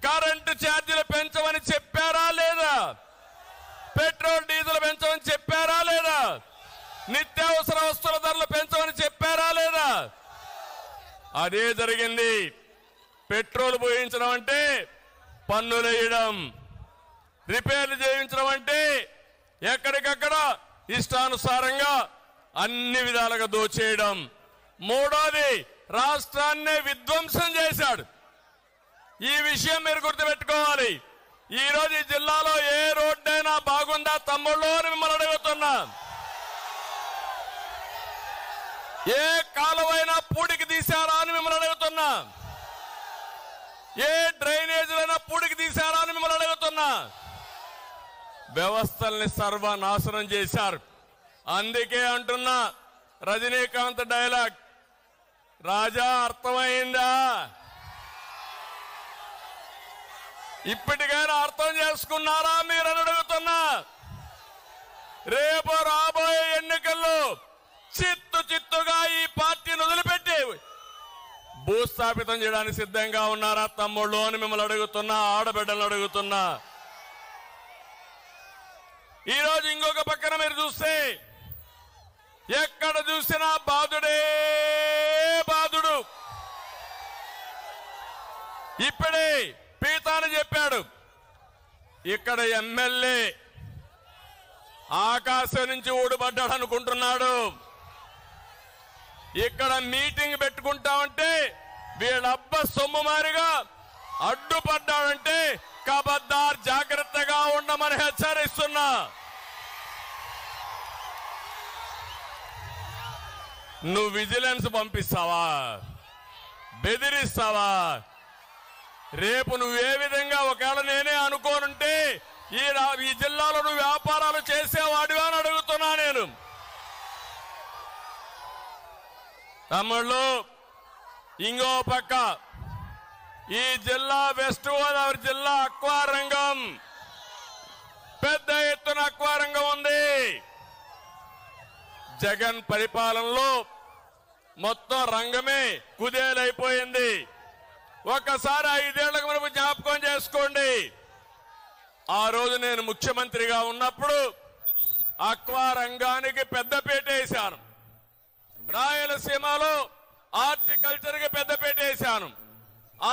Current ఛార్జీలు పెంచమని చెప్పారా లేదా? పెట్రోల్ డీజిల్ పెంచమని చెప్పారా లేదా? నిత్యావసర వస్తువుల ధరలు పెంచమని చెప్పారా లేదా? అదే జరిగింది. పెట్రోల్ పోయించడం అంటే పన్నులు వేయడం, రిపేర్లు చేయించడం అంటే ఎక్కడికక్కడ ఇష్టానుసారంగా అన్ని విధాలుగా దోచేయడం. మూడోది, రాష్ట్రాన్నే విధ్వంసం చేశాడు. ఈ విషయం మీరు గుర్తుపెట్టుకోవాలి. ఈ రోజు ఈ జిల్లాలో ఏ రోడ్డైనా బాగుందా తమ్ముళ్ళు అని మిమ్మల్ని అడుగుతున్నా. ఏ కాలువైనా పూడికి తీశారా అని మిమ్మల్ని అడుగుతున్నా. ఏ డ్రైనేజీలైనా పూడికి తీశారా అని మిమ్మల్ని అడుగుతున్నా. వ్యవస్థల్ని సర్వనాశనం చేశారు. అందుకే అంటున్నా, రజనీకాంత్ డైలాగ్, రాజా అర్థమైందా? ఇప్పటికైనా అర్థం చేసుకున్నారా మీరు అని అడుగుతున్నా. రేపు రాబోయే ఎన్నికల్లో చిత్తుగా ఈ పార్టీని వదిలిపెట్టి భూస్థాపితం చేయడానికి సిద్ధంగా ఉన్నారా తమ్ముళ్ళు అని మిమ్మల్ని అడుగుతున్నా, ఆడబిడ్డలను అడుగుతున్నా. ఈరోజు ఇంకొక పక్కన మీరు చూస్తే ఎక్కడ చూసినా బాధుడే బాధుడు. ఇప్పుడే పీతాని చెప్పాడు, ఇక్కడ ఎమ్మెల్యే ఆకాశం నుంచి ఊడిపడ్డాడు అనుకుంటున్నాడు. ఇక్కడ మీటింగ్ పెట్టుకుంటామంటే వీళ్ళబ్బ సొమ్ము మారిగా అడ్డుపడ్డాడంటే కబద్దార్, జాగ్రత్తగా ఉండమని హెచ్చరిస్తున్నా. నువ్వు విజిలెన్స్ పంపిస్తావా? బెదిరిస్తావా? రేపు నువ్వు ఏ విధంగా, ఒకవేళ నేనే అనుకోనుంటే ఈ జిల్లాలో నువ్వు వ్యాపారాలు చేసేవాడివా అని అడుగుతున్నా నేను. తమ్ముళ్ళు, ఇంకో పక్క ఈ జిల్లా వెస్ట్ గోదావరి జిల్లా అక్వా రంగం, పెద్ద ఎత్తున అక్వా రంగం ఉంది. జగన్ పరిపాలనలో మొత్తం రంగమే కుదేలైపోయింది. ఒక్కసారి 5 ఏళ్లకు మనకు జ్ఞాపకం చేసుకోండి. ఆ రోజు నేను ముఖ్యమంత్రిగా ఉన్నప్పుడు అక్వా రంగానికి పెద్దపీట వేశాను. రాయలసీమలో హార్టికల్చర్ కి పెద్దపీట వేశాను.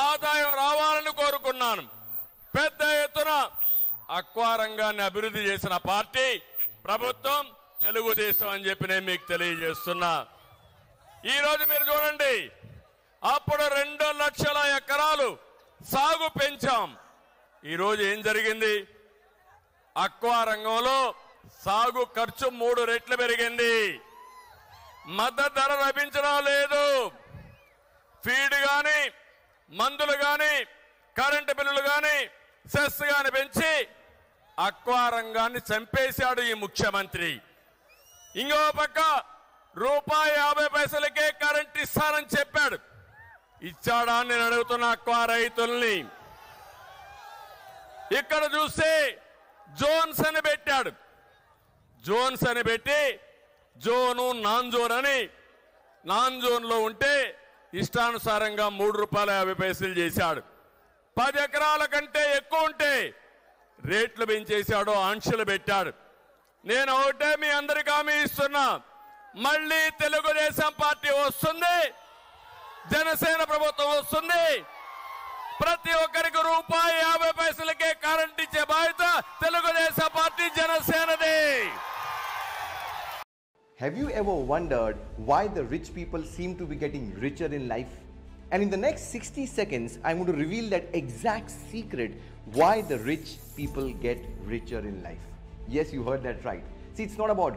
ఆదాయం రావాలని కోరుకున్నాను. పెద్ద ఎత్తున అక్వా రంగాన్ని అభివృద్ధి చేసిన పార్టీ ప్రభుత్వం తెలుగుదేశం అని చెప్పి నేను మీకు తెలియజేస్తున్నా. ఈ రోజు మీరు చూడండి, అప్పుడు 2 లక్షల ఎకరాలు సాగు పెంచాం. ఈరోజు ఏం జరిగింది? అక్వా రంగంలో సాగు ఖర్చు 3 రెట్లు పెరిగింది. మద్దతు ధర లభించడం లేదు. ఫీడ్ గాని, మందులు గాని, కరెంటు బిల్లులు గాని, సెస్ గాని పెంచి అక్వా రంగాన్ని చంపేశాడు ఈ ముఖ్యమంత్రి. ఇంకో పక్క ₹1.50కే కరెంట్ ఇస్తానని చెప్పాడు. ఇచ్చాడా అని నేను అడుగుతున్న అక్వా రైతుల్ని. ఇక్కడ చూస్తే జోన్స్ అని పెట్టాడు. జోన్స్ అని పెట్టి జోను, నాన్ జోన్ అని, నాన్ జోన్ లో ఉంటే ఇష్టానుసారంగా ₹3.50 చేశాడు. 10 ఎకరాల కంటే ఎక్కువ ఉంటే రేట్లు పెంచేశాడు, ఆంక్షలు పెట్టాడు. నేను ఒకటే మీ అందరికీ హామీ ఇస్తున్నా, మళ్ళీ తెలుగుదేశం పార్టీ వస్తుంది, జనసేన ప్రభుత్వం వస్తుంది. ప్రతి ఒక్కరికి ₹1.50కే కరెంట్ ఇచ్చే బాధ్యత తెలుగుదేశం పార్టీ, జనసేనదే. Have you ever wondered why the rich people seem to be getting richer in life? And in the next 60 seconds, I'm going to reveal that exact secret why the rich people get richer in life. Yes, you heard that right. See, it's not about